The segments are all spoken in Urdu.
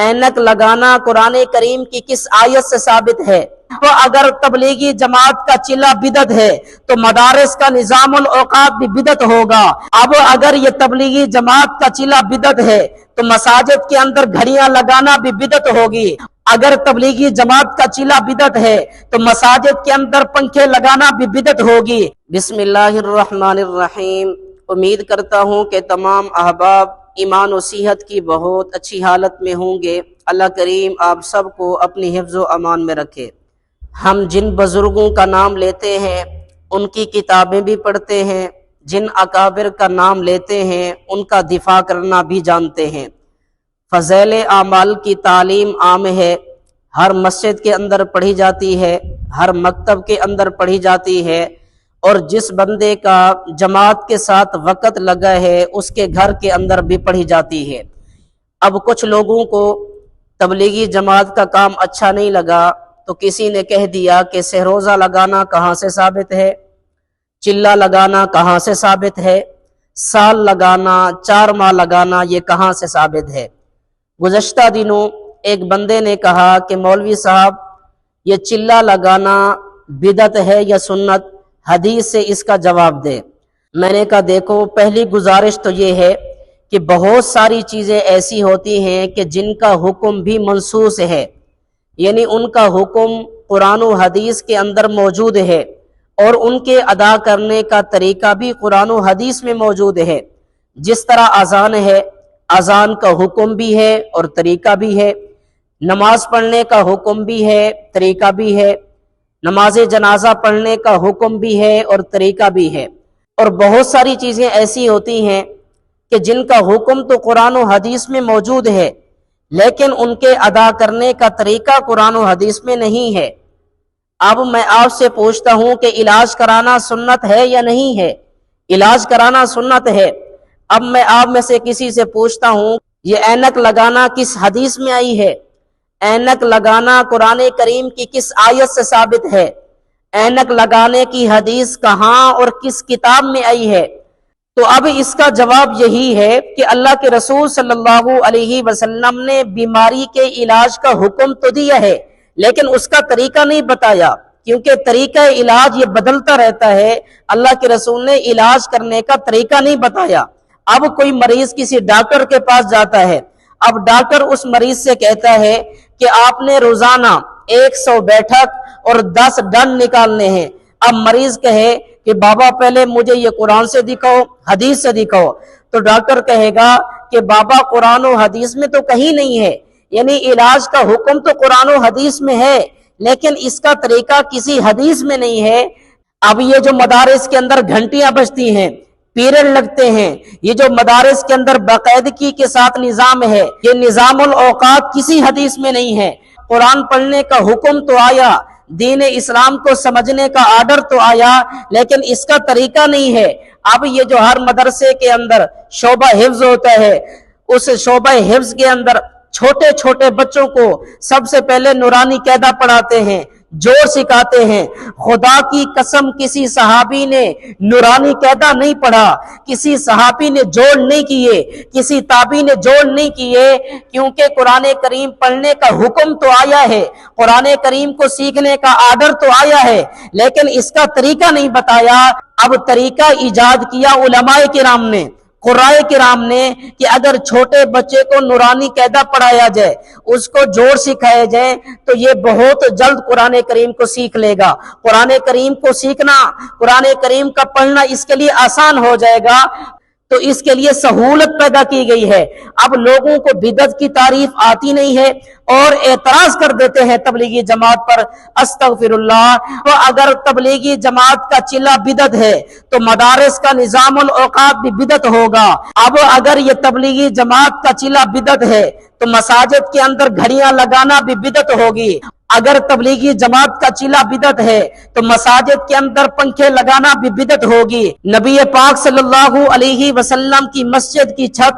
اینک لگانا قرآن کریم کی کس آیت سے ثابت ہے؟ تو اگر تبلیغی جماعت کا چلہ بدعت ہے تو مدارس کا نظام الاوقات بھی بدعت ہوگا۔ اب اگر یہ تبلیغی جماعت کا چلہ بدعت ہے تو مساجد کے اندر گھڑیاں لگانا بھی بدعت ہوگی۔ اگر تبلیغی جماعت کا چلہ بدعت ہے تو مساجد کے اندر پنکھے لگانا بھی بدعت ہوگی۔ بسم اللہ الرحمن الرحیم۔ امید کرتا ہوں کہ تمام احباب ایمان و صحت کی بہت اچھی حالت میں ہوں گے۔ اللہ کریم آپ سب کو اپنی حفظ و امان میں رکھے۔ ہم جن بزرگوں کا نام لیتے ہیں ان کی کتابیں بھی پڑھتے ہیں، جن اکابر کا نام لیتے ہیں ان کا دفاع کرنا بھی جانتے ہیں۔ فضائل اعمال کی تعلیم عام ہے، ہر مسجد کے اندر پڑھی جاتی ہے، ہر مکتب کے اندر پڑھی جاتی ہے، اور جس بندے کا جماعت کے ساتھ وقت لگا ہے اس کے گھر کے اندر بھی پڑھی جاتی ہے۔ اب کچھ لوگوں کو تبلیغی جماعت کا کام اچھا نہیں لگا تو کسی نے کہہ دیا کہ سہروزہ لگانا کہاں سے ثابت ہے، چلہ لگانا کہاں سے ثابت ہے، سال لگانا، 4 ماہ لگانا یہ کہاں سے ثابت ہے۔ گزشتہ دنوں ایک بندے نے کہا کہ مولوی صاحب یہ چلہ لگانا بدعت ہے یا سنت، حدیث سے اس کا جواب دے۔ میں نے کہا دیکھو، پہلی گزارش تو یہ ہے کہ بہت ساری چیزیں ایسی ہوتی ہیں کہ جن کا حکم بھی منصوص ہے، یعنی ان کا حکم قرآن و حدیث کے اندر موجود ہے اور ان کے ادا کرنے کا طریقہ بھی قرآن و حدیث میں موجود ہے۔ جس طرح اذان ہے، اذان کا حکم بھی ہے اور طریقہ بھی ہے، نماز پڑھنے کا حکم بھی ہے، طریقہ بھی ہے، نماز جنازہ پڑھنے کا حکم بھی ہے اور طریقہ بھی ہے، اور بہت ساری چیزیں ایسی ہوتی ہیں کہ جن کا حکم تو قرآن و حدیث میں موجود ہے لیکن ان کے ادا کرنے کا طریقہ قرآن و حدیث میں نہیں ہے۔ اب میں آپ سے پوچھتا ہوں کہ علاج کرانا سنت ہے یا نہیں ہے؟ علاج کرانا سنت ہے۔ اب میں آپ میں سے کسی سے پوچھتا ہوں یہ اینک لگانا کس حدیث میں آئی ہے؟ اینک لگانا قرآن کریم کی کس آیت سے ثابت ہے؟ اینک لگانے کی حدیث کہاں اور کس کتاب میں آئی ہے؟ تو اب اس کا جواب یہی ہے کہ اللہ کے رسول صلی اللہ علیہ وسلم نے بیماری کے علاج کا حکم تو دیا ہے لیکن اس کا طریقہ نہیں بتایا، کیونکہ طریقہ علاج یہ بدلتا رہتا ہے۔ اللہ کے رسول نے علاج کرنے کا طریقہ نہیں بتایا۔ اب کوئی مریض کسی ڈاکٹر کے پاس جاتا ہے، اب ڈاکٹر اس مریض سے کہتا ہے کہ آپ نے روزانہ 100 بیٹھک اور 10 ڈنڈ نکالنے ہیں۔ اب مریض کہے کہ بابا پہلے مجھے یہ قرآن سے دکھاؤ، حدیث سے دکھاؤ، تو ڈاکٹر کہے گا کہ بابا قرآن و حدیث میں تو کہیں نہیں ہے، یعنی علاج کا حکم تو قرآن و حدیث میں ہے لیکن اس کا طریقہ کسی حدیث میں نہیں ہے۔ اب یہ جو مدارس کے اندر گھنٹیاں بجتی ہیں، پیریڈ لگتے ہیں، یہ جو مدارس کے اندر باقاعدگی کے ساتھ نظام ہے، یہ نظام الاوقات کسی حدیث میں نہیں ہے۔ قرآن پڑھنے کا حکم تو آیا، دین اسلام کو سمجھنے کا آرڈر تو آیا لیکن اس کا طریقہ نہیں ہے۔ اب یہ جو ہر مدرسے کے اندر شعبہ حفظ ہوتا ہے، اس شعبہ حفظ کے اندر چھوٹے چھوٹے بچوں کو سب سے پہلے نورانی قاعدہ پڑھاتے ہیں، جوڑ سکھاتے ہیں۔ خدا کی قسم کسی صحابی نے نورانی قاعدہ نہیں پڑھا، کسی صحابی نے جوڑ نہیں کیے، کسی تابعی نے جوڑ نہیں کیے، کیونکہ قرآن کریم پڑھنے کا حکم تو آیا ہے، قرآن کریم کو سیکھنے کا آرڈر تو آیا ہے لیکن اس کا طریقہ نہیں بتایا۔ اب طریقہ ایجاد کیا علماء کرام نے، قرائے کرام نے، کہ اگر چھوٹے بچے کو نورانی قاعدہ پڑھایا جائے، اس کو جوڑ سکھائے جائے تو یہ بہت جلد قرآن کریم کو سیکھ لے گا۔ قرآن کریم کو سیکھنا، قرآن کریم کا پڑھنا اس کے لیے آسان ہو جائے گا، تو اس کے لیے سہولت پیدا کی گئی ہے۔ اب لوگوں کو بدعت کی تعریف آتی نہیں ہے اور اعتراض کر دیتے ہیں تبلیغی جماعت پر۔ استغفر اللہ۔ تو اگر تبلیغی جماعت کا چلہ بدعت ہے تو مدارس کا نظام الاوقات بھی بدعت ہوگا۔ اب اگر یہ تبلیغی جماعت کا چلہ بدعت ہے تو مساجد کے اندر گھڑیاں لگانا بھی بدعت ہوگی۔ اگر تبلیغی جماعت کا چلہ بدعت ہے تو مساجد کے اندر پنکھے لگانا بھی بدعت ہوگی۔ نبی پاک صلی اللہ علیہ وسلم کی مسجد کی چھت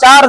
4